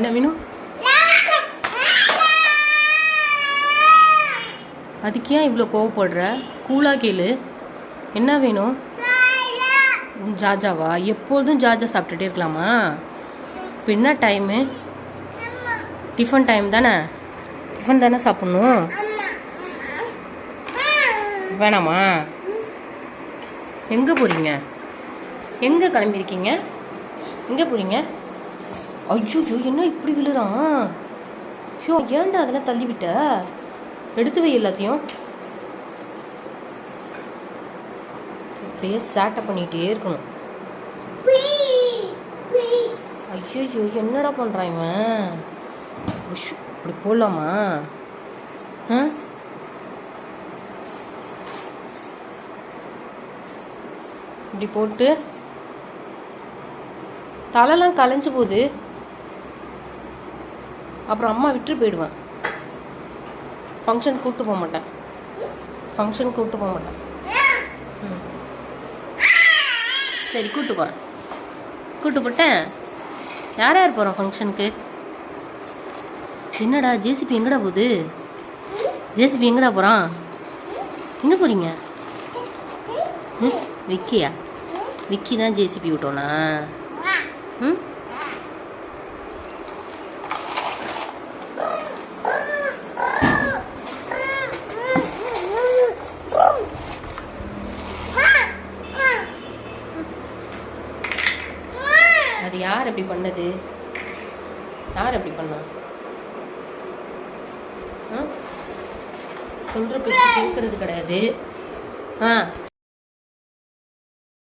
என்ன வேணும்? அதுக்கு ஏன் இவ்வளோ கோவப்படுற? கூலாக கேளு. என்ன வேணும்? ஜாஜாவா? எப்போதும் ஜாஜா சாப்பிட்டுட்டே இருக்கலாமா? இப்போ என்ன டைமு? டிஃபன் டைம் தானே? டிஃபன் தானே சாப்பிட்ணும். வேணாமா? எங்கே போகிறீங்க? எங்கே கிளம்பியிருக்கீங்க? எங்கே போகிறீங்க? ஐயோ என்ன இப்படி விழுறான்? ஷோ ஏன்டா அதெல்லாம் தள்ளிவிட்ட? எடுத்து வை எல்லாத்தையும். அப்படியே சேட்டை பண்ணிகிட்டே இருக்கணும். ஐயோ என்னடா பண்ணுறான் இவன்? இப்படி போடலாமா? இப்படி போட்டு தலைலாம் கலைஞ்சு போகுது. அப்புறம் அம்மா விட்டு போயிடுவேன். ஃபங்க்ஷன் கூப்பிட்டு போக மாட்டேன். சரி கூப்பிட்டு போட்டேன். யார் யார் போகிறோம் ஃபங்க்ஷனுக்கு? என்னடா ஜேசிபி எங்கடா போகுது? ஜேசிபி எங்கடா போகிறான்? எங்கே போகிறீங்க? விக்கியா? விக்கி தான் ஜேசிபி விட்டோண்ணா? அது யார் அப்படி பண்ணது? யார் அப்படி பண்ணா? சொல்கிற பேச்சு கேட்கறது கிடையாது.